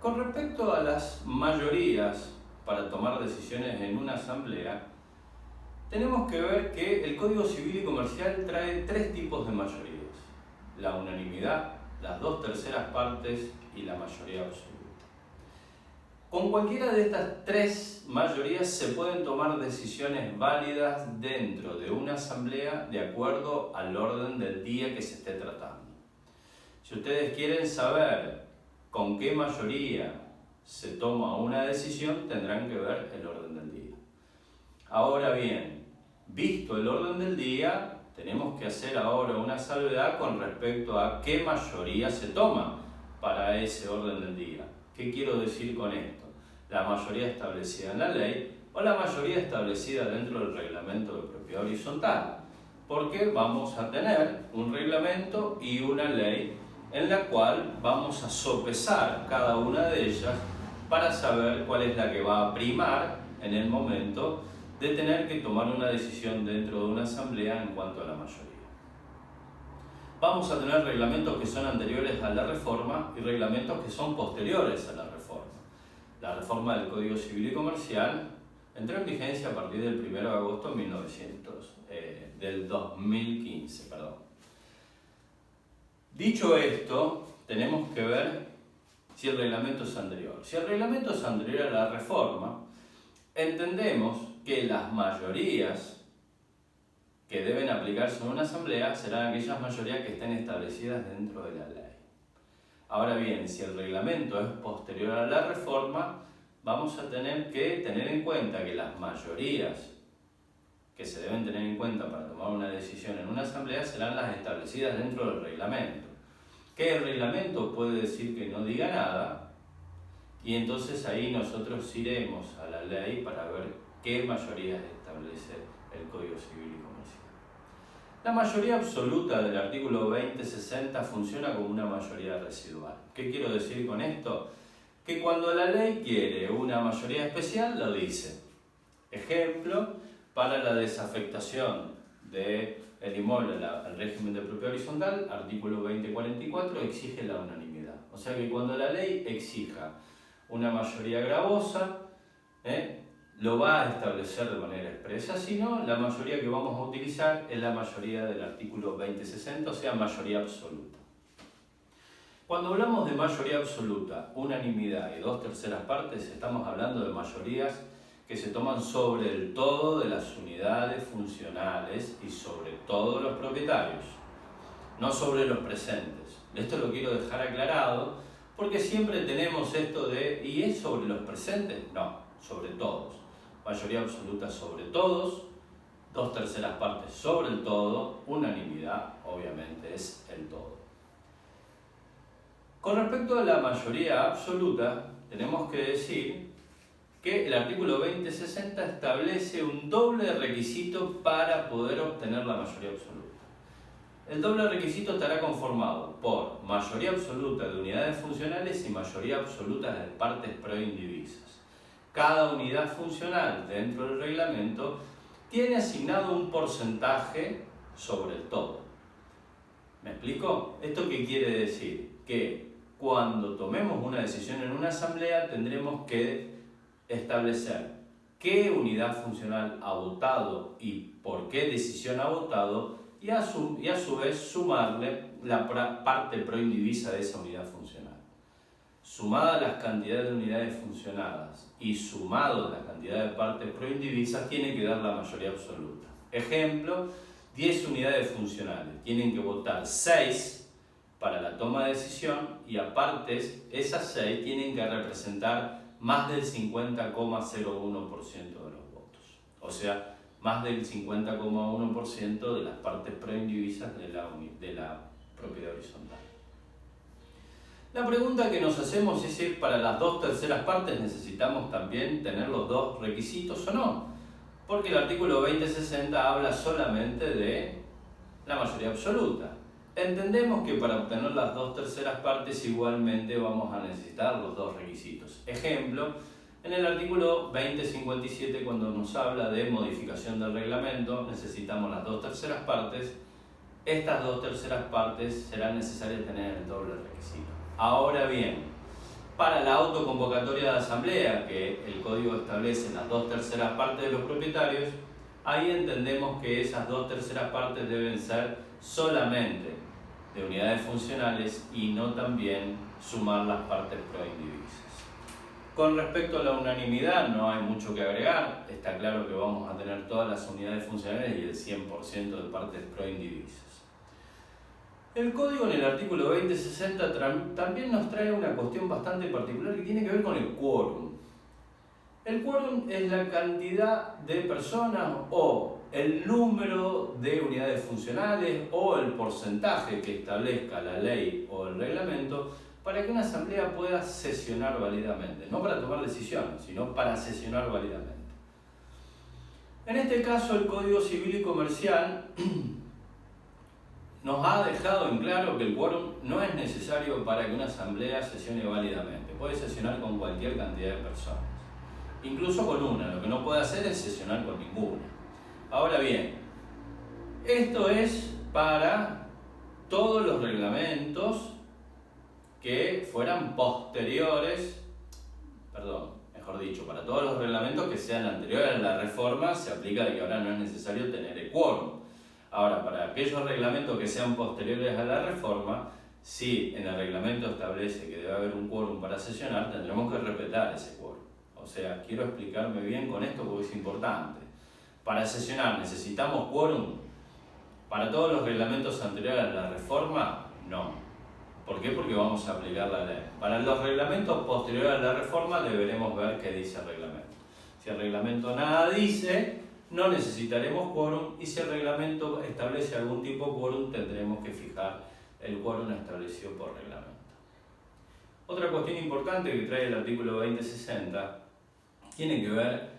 Con respecto a las mayorías para tomar decisiones en una asamblea, tenemos que ver que el Código Civil y Comercial trae tres tipos de mayorías: la unanimidad, las 2/3 partes y la mayoría absoluta. Con cualquiera de estas tres mayorías se pueden tomar decisiones válidas dentro de una asamblea de acuerdo al orden del día que se esté tratando. Si ustedes quieren saber con qué mayoría se toma una decisión, tendrán que ver el orden del día. Ahora bien, visto el orden del día, tenemos que hacer ahora una salvedad con respecto a qué mayoría se toma para ese orden del día. ¿Qué quiero decir con esto? La mayoría establecida en la ley o la mayoría establecida dentro del reglamento de propiedad horizontal, porque vamos a tener un reglamento y una ley en la cual vamos a sopesar cada una de ellas para saber cuál es la que va a primar en el momento de tener que tomar una decisión dentro de una asamblea en cuanto a la mayoría. Vamos a tener reglamentos que son anteriores a la reforma y reglamentos que son posteriores a la reforma. La reforma del Código Civil y Comercial entró en vigencia a partir del 1 de agosto del 2015. Dicho esto, tenemos que ver si el reglamento es anterior. Si el reglamento es anterior a la reforma, entendemos que las mayorías que deben aplicarse en una asamblea serán aquellas mayorías que estén establecidas dentro de la ley. Ahora bien, si el reglamento es posterior a la reforma, vamos a tener que tener en cuenta que las mayorías que se deben tener en cuenta para tomar una decisión en una asamblea serán las establecidas dentro del reglamento. Que el reglamento puede decir que no diga nada, y entonces ahí nosotros iremos a la ley para ver qué mayorías establece el Código Civil y Comercial. La mayoría absoluta del artículo 2060 funciona como una mayoría residual. ¿Qué quiero decir con esto? Que cuando la ley quiere una mayoría especial, lo dice. Ejemplo, para la desafectación del inmueble al régimen de propiedad horizontal, artículo 2044 exige la unanimidad. O sea que cuando la ley exija una mayoría gravosa, lo va a establecer de manera expresa, sino la mayoría que vamos a utilizar es la mayoría del artículo 2060, o sea, mayoría absoluta. Cuando hablamos de mayoría absoluta, unanimidad y 2/3 partes, estamos hablando de mayorías que se toman sobre el todo de las unidades funcionales y sobre todos los propietarios, no sobre los presentes. Esto lo quiero dejar aclarado porque siempre tenemos esto de ¿y es sobre los presentes? No, sobre todos. Mayoría absoluta sobre todos, 2/3 partes sobre el todo, unanimidad obviamente es el todo. Con respecto a la mayoría absoluta, tenemos que decir que el artículo 2060 establece un doble requisito para poder obtener la mayoría absoluta. El doble requisito estará conformado por mayoría absoluta de unidades funcionales y mayoría absoluta de partes proindivisas. Cada unidad funcional dentro del reglamento tiene asignado un porcentaje sobre el todo. ¿Me explico? ¿Esto qué quiere decir? Que cuando tomemos una decisión en una asamblea tendremos que establecer qué unidad funcional ha votado y por qué decisión ha votado y a su vez sumarle la parte proindivisa de esa unidad funcional. Sumadas las cantidades de unidades funcionadas y sumado la cantidad de partes proindivisas, tiene que dar la mayoría absoluta. Ejemplo, 10 unidades funcionales. Tienen que votar 6 para la toma de decisión y aparte esas 6 tienen que representar más del 50,01% de los votos. O sea, más del 50,1% de las partes proindivisas de la propiedad horizontal. La pregunta que nos hacemos es si para las 2/3 partes necesitamos también tener los dos requisitos o no, porque el artículo 2060 habla solamente de la mayoría absoluta. Entendemos que para obtener las 2/3 partes igualmente vamos a necesitar los dos requisitos. Ejemplo, en el artículo 2057 cuando nos habla de modificación del reglamento necesitamos las 2/3 partes. Estas 2/3 partes serán necesarias tener el doble requisito. Ahora bien, Para la autoconvocatoria de asamblea, que el código establece las 2/3 partes de los propietarios, ahí entendemos que esas 2/3 partes deben ser solamente de unidades funcionales y no también sumar las partes proindivisas. Con respecto a la unanimidad no hay mucho que agregar, está claro que vamos a tener todas las unidades funcionales y el 100% de partes proindivisas. El código en el artículo 2060 también nos trae una cuestión bastante particular que tiene que ver con el quórum. El quórum es la cantidad de personas o el número de unidades funcionales o el porcentaje que establezca la ley o el reglamento para que una asamblea pueda sesionar válidamente, no para tomar decisiones, sino para sesionar válidamente. En este caso, el Código Civil y Comercial nos ha dejado en claro que el quórum no es necesario para que una asamblea sesione válidamente. Puede sesionar con cualquier cantidad de personas, incluso con una. Lo que no puede hacer es sesionar con ninguna. Ahora bien, esto es para todos los reglamentos que fueran posteriores, mejor dicho, para todos los reglamentos que sean anteriores a la reforma, se aplica de que ahora no es necesario tener el quórum. Ahora, para aquellos reglamentos que sean posteriores a la reforma, si en el reglamento establece que debe haber un quórum para sesionar, tendremos que respetar ese quórum. O sea, quiero explicarme bien con esto porque es importante. Para sesionar, ¿necesitamos quórum? Para todos los reglamentos anteriores a la reforma, no. ¿Por qué? Porque vamos a aplicar la ley. Para los reglamentos posteriores a la reforma deberemos ver qué dice el reglamento. Si el reglamento nada dice, no necesitaremos quórum, y si el reglamento establece algún tipo de quórum, tendremos que fijar el quórum establecido por reglamento. Otra cuestión importante que trae el artículo 2060 tiene que ver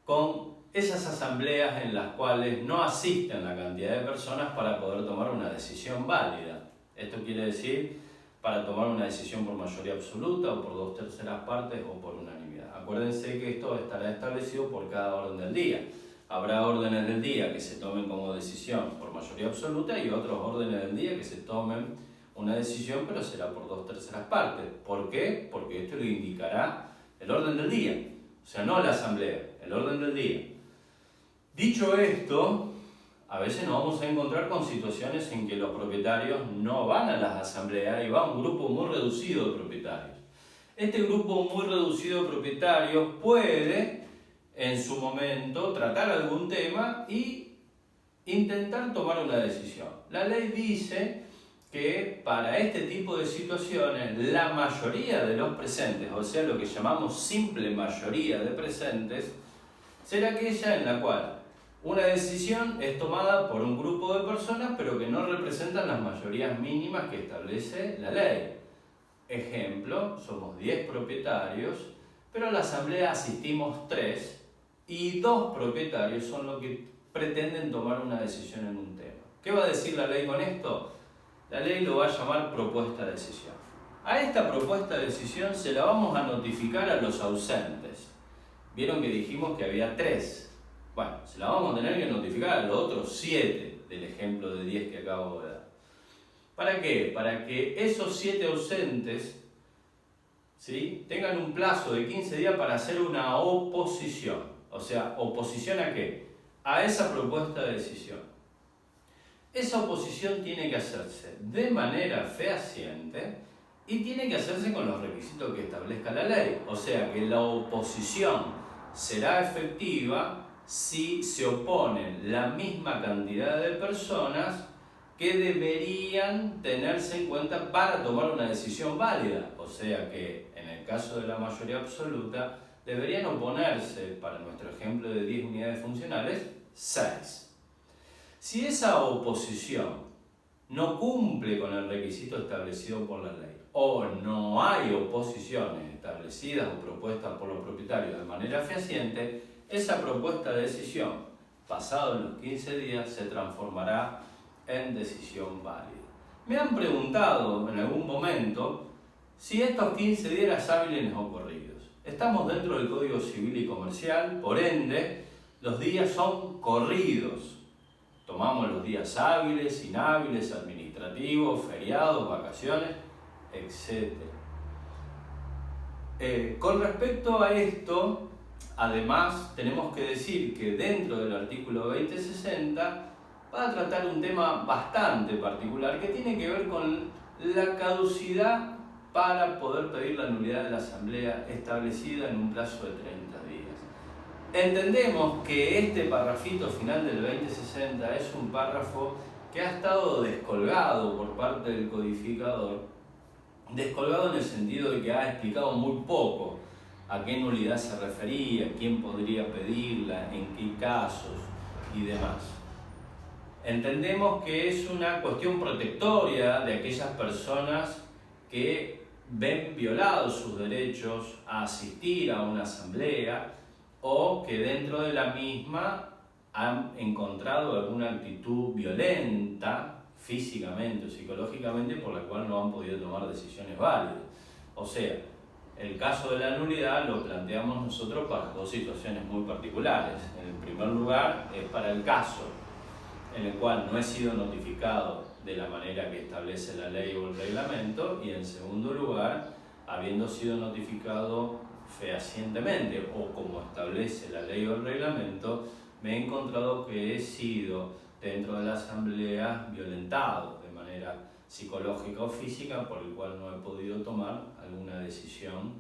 con esas asambleas en las cuales no asisten la cantidad de personas para poder tomar una decisión válida. Esto quiere decir para tomar una decisión por mayoría absoluta o por 2/3 partes o por unanimidad. Acuérdense que esto estará establecido por cada orden del día. Habrá órdenes del día que se tomen como decisión por mayoría absoluta y otros órdenes del día que se tomen una decisión, pero será por 2/3 partes. ¿Por qué? Porque esto lo indicará el orden del día, o sea, no la asamblea, el orden del día. Dicho esto, a veces nos vamos a encontrar con situaciones en que los propietarios no van a las asambleas y va un grupo muy reducido de propietarios. Este grupo muy reducido de propietarios puede en su momento tratar algún tema y intentar tomar una decisión. La ley dice que para este tipo de situaciones la mayoría de los presentes, o sea lo que llamamos simple mayoría de presentes, será aquella en la cual una decisión es tomada por un grupo de personas pero que no representan las mayorías mínimas que establece la ley. Ejemplo, somos 10 propietarios, pero a la asamblea asistimos 3 y 2 propietarios son los que pretenden tomar una decisión en un tema. ¿Qué va a decir la ley con esto? La ley lo va a llamar propuesta de decisión. A esta propuesta de decisión se la vamos a notificar a los ausentes. Vieron que dijimos que había 3. Bueno, se la vamos a tener que notificar a los otros 7 del ejemplo de 10 que acabo de dar. ¿Para qué? Para que esos 7 ausentes, ¿sí?, tengan un plazo de 15 días para hacer una oposición. O sea, ¿oposición a qué? A esa propuesta de decisión. Esa oposición tiene que hacerse de manera fehaciente y tiene que hacerse con los requisitos que establezca la ley. O sea, que la oposición será efectiva si se oponen la misma cantidad de personas que deberían tenerse en cuenta para tomar una decisión válida. O sea que en el caso de la mayoría absoluta deberían oponerse, para nuestro ejemplo de 10 unidades funcionales, 6. Si esa oposición no cumple con el requisito establecido por la ley o no hay oposiciones establecidas o propuestas por los propietarios de manera fehaciente, esa propuesta de decisión, pasado los 15 días, se transformará en decisión válida. Me han preguntado en algún momento si estos 15 días hábiles o corridos. Estamos dentro del Código Civil y Comercial, por ende, los días son corridos. Tomamos los días hábiles, inhábiles, administrativos, feriados, vacaciones, etc. Con respecto a esto, además, tenemos que decir que dentro del artículo 2060 va a tratar un tema bastante particular que tiene que ver con la caducidad para poder pedir la nulidad de la Asamblea establecida en un plazo de 30 días. Entendemos que este parrafito final del 2060 es un párrafo que ha estado descolgado por parte del codificador, descolgado en el sentido de que ha explicado muy poco a qué nulidad se refería, quién podría pedirla, en qué casos y demás. Entendemos que es una cuestión protectoria de aquellas personas que ven violados sus derechos a asistir a una asamblea o que dentro de la misma han encontrado alguna actitud violenta físicamente o psicológicamente por la cual no han podido tomar decisiones válidas. O sea, el caso de la nulidad lo planteamos nosotros para dos situaciones muy particulares. En el primer lugar es para el caso en el cual no he sido notificado de la manera que establece la ley o el reglamento, y en segundo lugar, habiendo sido notificado fehacientemente o como establece la ley o el reglamento, me he encontrado que he sido dentro de la asamblea violentado de manera psicológica o física, por el cual no he podido tomar alguna decisión